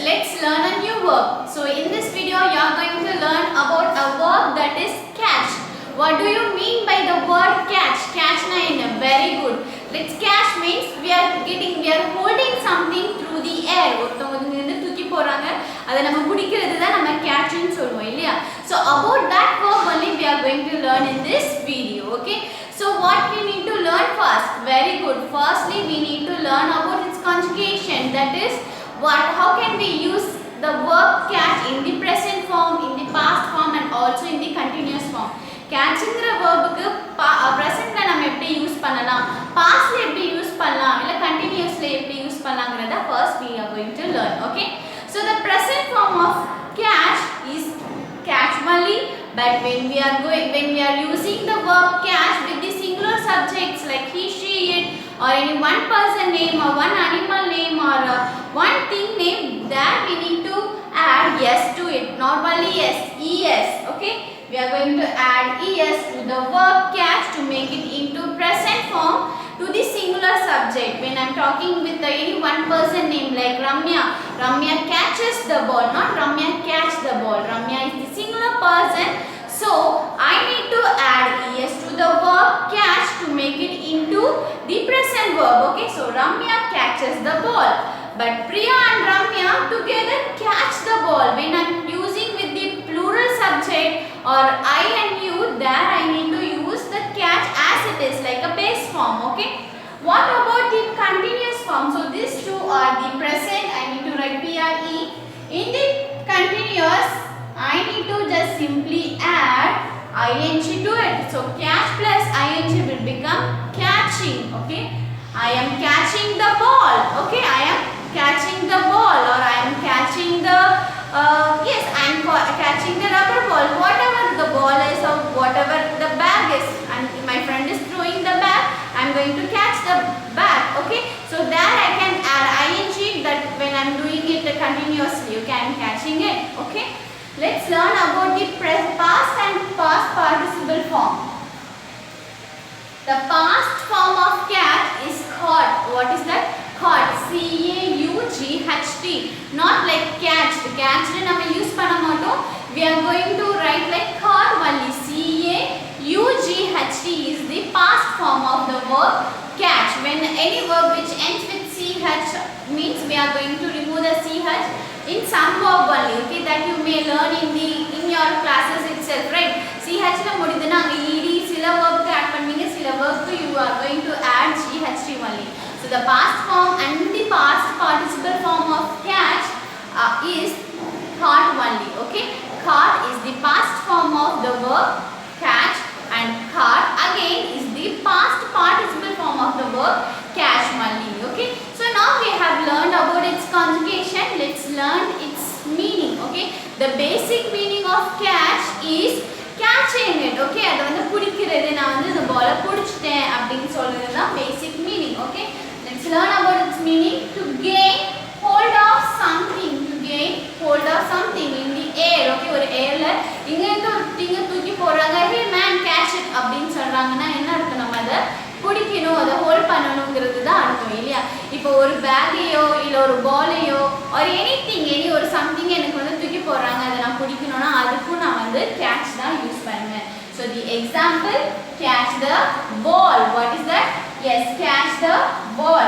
let's learn a new verb. So in this video you are going to learn about a verb that is catch. What do you mean by the word catch? Catch na in very good. Let's catch means we are holding something through the air. ஒருத்தவங்க வந்து தூக்கி போறாங்க அத நம்ம பிடிக்கிறது தான் நம்ம catch ன்னு சொல்லுவோம் இல்லையா? So about that verb only we are going to learn in this video, okay? So what we need to learn first? Very good. Firstly we need to learn about its conjugation, that is how can we use the verb catch in the present form, in the past form and also in the continuous form. Catchங்கிற verb-க்கு presentல நம்ம எப்படி use பண்ணலாம், pastல எப்படி use பண்ணலாம், இல்ல continuously எப்படி use பண்ணலாம்ங்கறத first we are going to learn, okay? So the present form of catch is catch only, but when we are using the verb catch with the singular subjects like he, she, it, or any one person name or one animal name or one thing name, that we need to add yes to it, not only yes, es, okay? We are going to add es to the verb catch to make it into present form to the singular subject. When I am talking with any one person name like Ramya, Ramya catches the ball, not Ramya catch the ball. Ramya is the singular person, so I need to add es to the verb catch to make it into the present verb, okay? So Ramya catches the ball, but Priya and Ramya together catch the ball. When I am using with the plural subject or I and you, there I need to use the catch as it is, like a base form, okay? What about the continuous form? So these two are the present, I need to write pre. In the continuous, I need to just simply add ing to it. So catch plus ing will become catching, okay? I am catching the ball, okay? I am catching the ball, or I am catching the yes, I am catching the rubber ball, whatever the ball is or whatever the bag is, and my friend is throwing the bag, I am going to catch the bag, okay? So there I can add ing, that when I am doing it continuously, okay, I am catching it, okay? Let's learn about the past and past participle form. The past form of catch is caught. What is that? Caught, C-A-U-G-H-T, not like catched. Catched நம்ம use பண்ண மாட்டோம். We are going to write like caught only. C-A-U-G-H-T is the past form of the verb catch. When any verb which ends with CH means we are going to remove the CH in some verb only, okay? That you may learn in your classes itself, right? CH ல முடிதுனா அங்க ed சில verb க்கு add பண்ணுவீங்க, சில verb க்கு you are going to add GHT only. So the past form and the past participle form of catch is caught only, okay? Caught is the past form of the verb catch, and caught again is the past participle form of the verb catch only, okay? So now we have learned about its conjugation. Let's learn its meaning, okay? The basic meaning of catch is catching it, okay? அது வந்து பிடிக்கிறது, நான் வந்து இந்த பால பிடிச்சிட்டேன் அப்படினு சொல்றது தான் basic meaning, okay? Let's learn about its meaning. To gain hold of something, to gain hold of something in the air, okay? ஒரு airல இங்க இருந்து ஒரு thing தூக்கி போறாங்க, hey man catch it அப்படினு சொல்றாங்கன்னா என்ன அர்த்தம்? நம்ம அத பிடிக்கணும், அத ஹோல்ட் பண்ணணும்ங்கிறது தான் அர்த்தம் இல்லையா? இப்போ ஒரு பேக்கையோ இல்ல ஒரு பாலையோ or anything, any ஒரு something எனக்கு வந்து தூக்கி போறாங்க, அத நான் பிடிக்கணும்னா அதுக்கு நான் வந்து catch தான் யூஸ் பண்ணுவேன். So the example, catch the ball. What is that? Yes, catch the ball.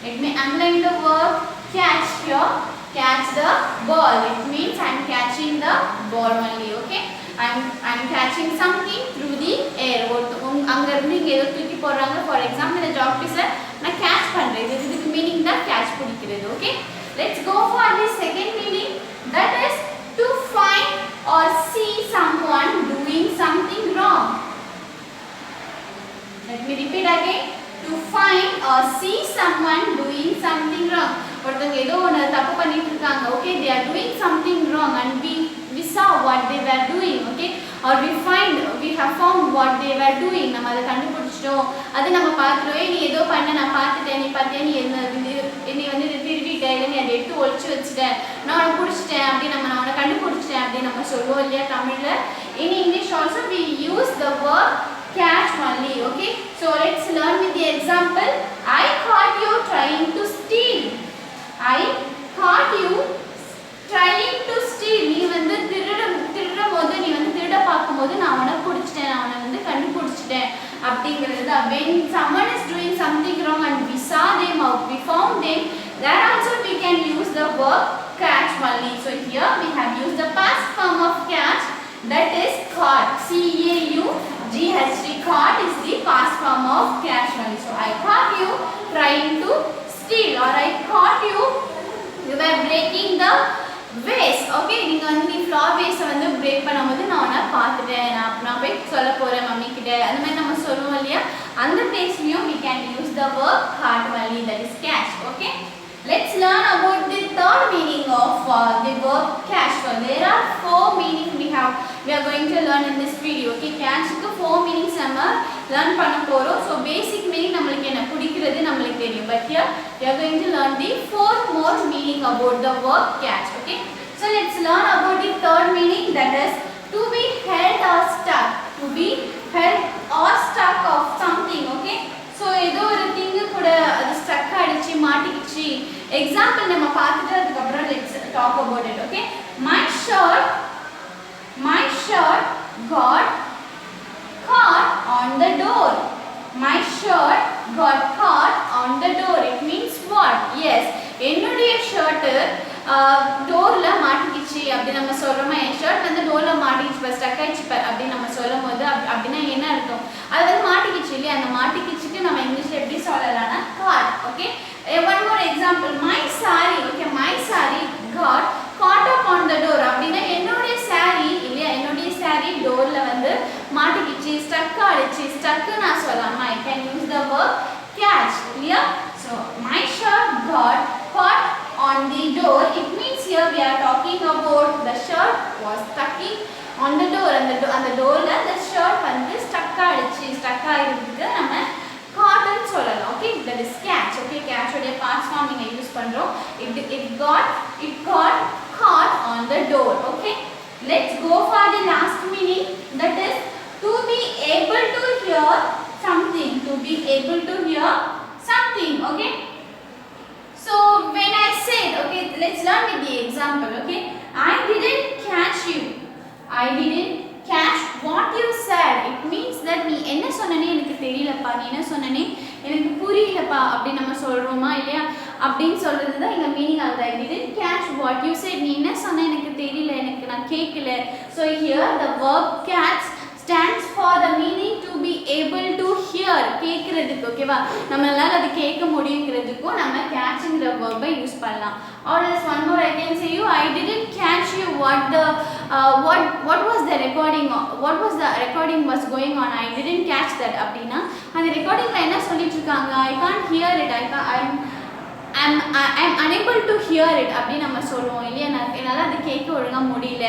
Let me underline the word catch here. Catch the ball. It means I am catching the ball only, okay? I am catching something through the air. அங்க இருந்து இங்க ஏதோ தூக்கி போறாங்க, for example இந்த ஜாப்டிஸ நான் catch பண்றேன். இதுக்கு மீனிங் தான் catch பிடிக்கிறது, okay? Let's go for the second meaning, that is to find or see someone doing something wrong. Let me repeat again. To find or see someone doing something wrong. ஒருத்தங்க ஏதோ ஒன்னு தப்பு பண்ணிட்டு இருக்காங்க, okay? They are doing something wrong and we saw what they were doing, okay? Or we have found what they were doing. நம்ம அதை கண்டுபிடிச்சிட்டோம், அது நம்ம பார்த்துட்டோம். நீ ஏதோ பண்ண, நான் பார்த்துட்டேன், நீ பார்த்தியா, நீ என்னை வந்து திருடிட்ட, இல்லை நீ அதை எடுத்து ஒழிச்சு வச்சுட்டேன், நான் உன்னை பிடிச்சிட்டேன் அப்படின்னு நான் உன்னை கண்டுபிடிச்சிட்டேன் அப்படின்னு நம்ம சொல்லுவோம் இல்லையா தமிழில்? In English also we use the verb catch only, okay? So let's learn with the example. I caught you trying to steal. I caught you அப்படிங்கிறது தான். When someone is doing something wrong and we saw them or we found them, there also we can use the verb catch only. So here we have used the past form of catch, that is caught. C-A-U-G-H-T. Caught is the past form of catch only. So I caught you trying to steal, or I caught you were breaking the vase. Okay, நீங்க வந்து நீ flower ways வந்து break பண்ணும்போது நான் உன்னை பார்த்துட்டேன், நான் போய் சொல்ல போறேன் மம்மி கிட்ட, அந்த மாதிரி நம்ம சொல்லுவோம் இல்லையா, அந்த பேஸ்லயும் we can use the verb caught only, that is catch. Okay, let's learn about the third meaning of the verb catch. So there are 4 meanings we are going to learn in this video. Okay, catch க்கு 4 meanings நம்ம learn பண்ண போறோம். So basic meaning நம்மளுக்கு என்ன பிடிக்கிறது நம்மளுக்கு தெரியும், but here we are going to learn the 4 more meaning about the verb catch. Okay, so let's learn about the third meaning, that is to be held or stuck. To be held or stuck of something. Okay, so ஏதோ ஒரு thing கூட அது stuck ஆயிடுச்சு, மாட்டிக்கிச்சு. Example நம்ம பார்த்துட்டு அதுக்கு அப்புறம் let's talk about it. Okay, my shirt got caught on the door. My shirt got caught on the door. It means what? Yes, என்னுடைய ஷர்ட் டோர்ல மாட்டிக்கிச்சு அப்படி நம்ம சொல்றோமா, என் ஷர்ட் வந்து டோர்ல மாட்டிக்கிச்சு, ஸ்டக் ஆயிடுச்சு அப்படி நம்ம சொல்லும் போது அப்படின்னா என்ன அர்த்தம், அது வந்து மாட்டிக்கிச்சு இல்லையா, அந்த மாட்டிக்கிச்சுக்கு நம்ம இங்கிலீஷ்ல எப்படி சொல்லலாம்னா caught. Okay, one more example, my saree. Okay, my saree got caught up on the door அப்படின்னா என்னுடைய saree இல்லையா, என்னுடைய saree டோர்ல வந்து மாட்டிக்கிச்சு, ஸ்டக் ஆயிடுச்சு. ஸ்டக் நான் சொல்லாமா, I can use the verb catch. Clear? So my shirt got caught on the door. It means here we are talking about the shirt was stuck on the door. அந்த டோர்ல the shirt வந்து stuck ஆயிடுச்சு. Stuck ஆயிருக்கு நம்ம caught ன்னு சொல்லலாம். Okay, that is catch. Okay, catch உடைய past form நீங்க use பண்றோம். It got caught on the door. Okay, let's go for the last meaning, that is to be able to hear something. To be able to hear something. Okay, so when I said, okay, let's learn with the example. Okay, I didn't catch what you said. It means that நீ என்ன சொன்னனே எனக்கு தெரியலப்பா, நீ என்ன சொன்னனே எனக்கு புரியலப்பா அப்படி நம்ம சொல்றோமா இல்லையா, அப்படின்னு சொல்றது தான் இங்க மீனிங் ஆகுது. I didn't catch what you said. நீ என்ன சொன்ன எனக்கு தெரியல, எனக்கு நான் கேட்கல. So here the verb catch stands for the meaning to be able to hear. கேக்குறதுக்கு ஓகேவா, நம்மளால அது கேட்க முடியுங்கிறதுக்கும் நம்ம catchங்கிற verb யூஸ் பண்ணலாம். Or else one more I can say you, I didn't catch you what was the recording was going on. I didn't catch that அப்படினா அந்த ரெக்கார்டிங்ல என்ன சொல்லிட்டு இருக்காங்க, I can't hear it, I'm unable to hear it அப்படி நம்ம சொல்லுவோம் இல்லையா, என்னால அது கேட்க ஒழுங்கா முடியல,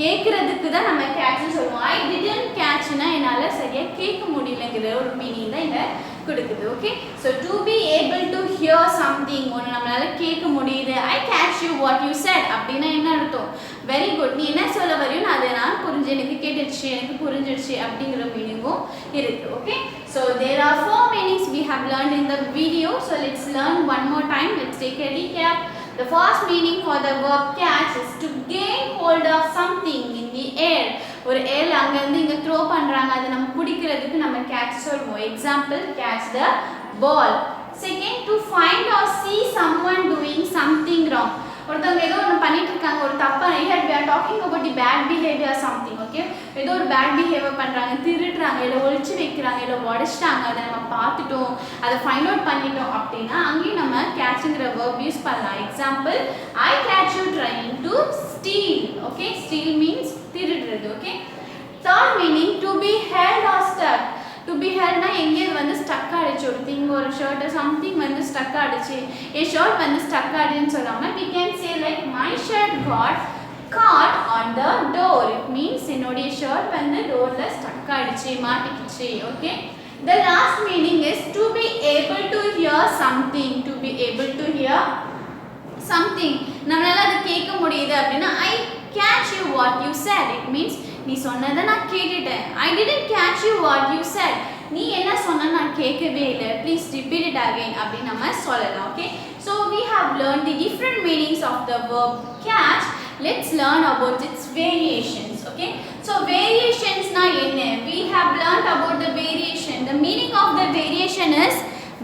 கேட்கறதுக்கு தான் நம்ம catch சொல்லுவோம். I didn't catchனா என்னால சரியா கேட்க முடியலங்கிற ஒரு மீனிங் தான் இங்க கொடுக்குது. Okay, so to be able to hear something, ஒன்னு நம்மளால கேட்க முடியுது. I catch you what you said அப்படினா என்ன அர்த்தம், வெரி குட், நீ என்ன சொல்ல வரையோ அதை நான் புரிஞ்சு, எனக்கு கேட்டுச்சு, எனக்கு புரிஞ்சிடுச்சு அப்படிங்கிற மீனிங்கும் இருக்கு. Okay, so there are 4 meanings we have learned in the video. So let's learn one more time. Let's take a recap. The first meaning for the verb catch is to gain hold of something in the air. ஒரு ஏர் அங்க இருந்து இங்க throw பண்றாங்க, அதை நம்ம பிடிக்கிறதுக்கு நம்ம catch சொல்வோம். Example, catch the ball. Second, to find or see someone doing something wrong. ஒருத்தவங்க ஏதோ ஒன்று பண்ணிட்டு இருக்காங்க, ஒரு தப்பா, here we are talking about the bad behavior something. Okay, ஏதோ ஒரு பேட் பிஹேவியர் பண்றாங்க, திருடுறாங்க, இல்லை ஒழிச்சு வைக்கிறாங்க, இல்லை உடைச்சிட்டாங்க, அதை நம்ம பார்த்துட்டோம், அதை ஃபைண்ட் அவுட் பண்ணிட்டோம் அப்படின்னா அங்கேயும் நம்ம கேட்ச்ங்கிற verb யூஸ் பண்ணலாம். Example, I catch you trying to steal. Okay, steal means திருடுறது. Okay, third meaning, to be held or stuck. To be held na எங்கே வந்து ஸ்டக் ஆயிடுச்சு, ஒரு திங், ஒரு ஷர்ட் சம்திங் வந்து ஸ்டக் ஆயிடுச்சு, என் ஷர்ட் வந்து ஸ்டக் ஆயிடுன்னு சொல்லாம we can say like my shirt got caught on the door. It means என்னுடைய ஷர்ட் வந்து டோர்ல ஸ்டக் ஆயிடுச்சு, மாட்டிக்கிச்சு. Okay, the last meaning is to be able to hear something. To be able to hear something, நம்மளால அது கேட்க முடியுது அப்படின்னா I catch you what you said. It means நீ சொன்னதை நான் கேட்டுட்டேன். I didn't catch you what you said. நீ என்ன சொன்ன நான் கேட்கவே இல்லை, ப்ளீஸ் repeat it again அப்படின்னு நம்ம சொல்லலாம். Okay, so we have learned the different meanings of the verb catch. Let's learn about its variations. okay. So variations na enna, we have learnt about the variation. The meaning of the variation is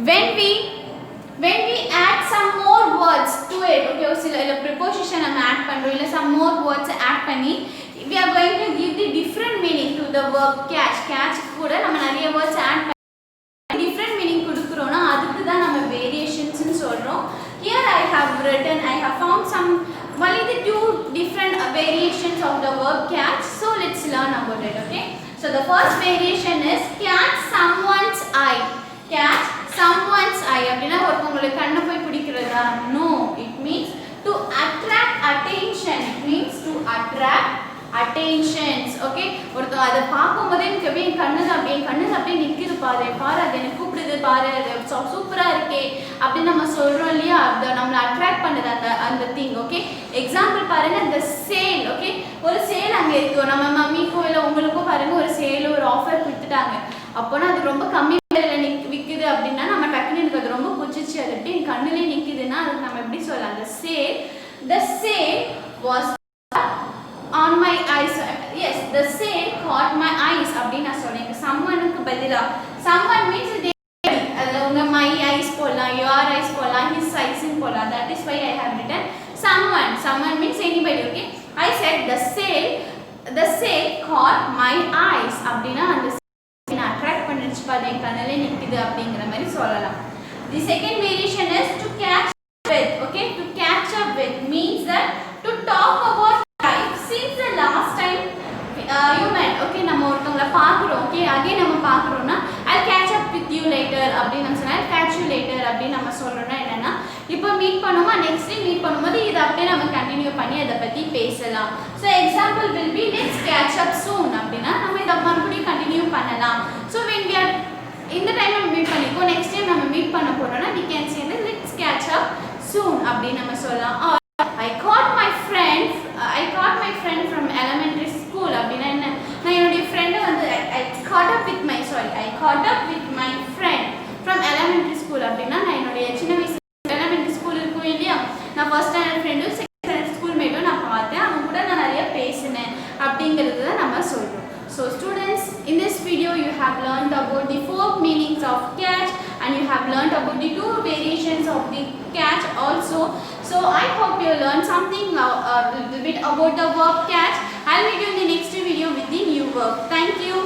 when we add some more words to it, okay, sila preposition நம்ம add பண்றோம் இல்ல some more words add பண்ணி we are going to give the different meaning to the verb catch. Catch கூட நம்ம நிறைய words add பண்ணி different meaning கொடுக்கறோம்னா அதுக்கு தான் நம்ம variations னு சொல்றோம். Here I have written, I have found some only the two different variations of the verb catch. So let's learn about it, okay. So the first variation is catch someone's eye. Catch someone's eye அப்படினா ஒருத்தங்களுக்கு கண்ணை போய் பிடிக்கிறதா? No, it means to attract attention. It means to attract attentions, okay. ஒருத்தங்க அதை பார்க்கும்போதே எனக்கு அப்படியே கண்ணுல அப்படியே நிக்குது பாரு அது எனக்கு கூப்பிடுது பாரு, அது சூப்பரா இருக்கே அப்படி நம்ம சொல்றோம் இல்லையா, அது நம்மள அட்ராக்ட் பண்ணுது அந்த திங், ஓகே. எக்ஸாம்பிள் பாருங்க, இந்த சேல், ஓகே. ஒரு சேல் அங்க இருக்கு, நம்ம மம்மிக்கோ இல்ல உங்களுக்கோ பாருங்க ஒரு சேல் ஒரு ஆஃபர் கொடுத்துட்டாங்க, அப்போனா அது ரொம்ப கம்மி விலையில விக்குது அப்படின்னா நம்ம டக்குனு எனக்கு அது ரொம்ப பிடிச்சிச்சு, அது எப்படி என் கண்ணுலயே நிக்குதுன்னா அதுக்கு நம்ம எப்படி சொல்லலாம், the sale was on my eyes. Yes, the sale caught my eyes அப்படின்னு நான் சொல்றேன். someoneக்கு பதிலா someone means அதுல உங்க my eyes போடலாம், your eyes போடலாம், his eyes போடலாம். That is why I have written someone means anybody, okay. I said the sale caught my eyes அப்படினா அந்த நான் அட்ராக்ட் பண்ணிச்சு பாரு என் கண்ணுல நிக்குது அப்படிங்கற மாதிரி சொல்லலாம். The second variation is to catch with, okay. To catch up with means that to talk about life since the last time you met, okay. நம்ம ஒருத்தங்கள பாக்குறோம், okay, again நம்ம பாக்குறோம்னா I'll catch up with you later அப்படி நம்ம சொன்னா catch you later அப்படி நம்ம சொல்றோம்னா என்னன்னா இப்போ மீட் பண்ணுமா நெக்ஸ்ட் டே மீட் பண்ணும்போது இத அப்படியே நம்ம கண்டினியூ பண்ணி அத பத்தி பேசலாம். So example will be let's catch up soon அப்படினா நம்ம இத மறுபடியும் கண்டினியூ பண்ணலாம். So when we are இந்த டைம் நம்ம மீட் பண்ணிக்கோ நெக்ஸ்ட் டைம் நம்ம மீட் பண்ண போறோம்னா we can say let's catch up soon அப்படி நம்ம சொல்லலாம். I caught my friend from elementary school அப்படினா என்ன, நான் என்னோட friend வந்து I caught up with my friend from elementary school அப்படினா நான் என்னோட சின்ன வயசு elementary school இருக்கும் இல்லையா, நான் first standard friend second standard school mate நான் பார்த்தேன், அவங்க கூட நான் நிறைய பேசினேன் அப்படிங்கிறது தான் நம்ம சொல்றோம். So students, in this video you have learned about the 4 meanings of catch and you have learned about the 2 variations of the catch also. So I hope you learned something a little bit about the verb catch. I'll meet you in the next video with the new verb. Thank you.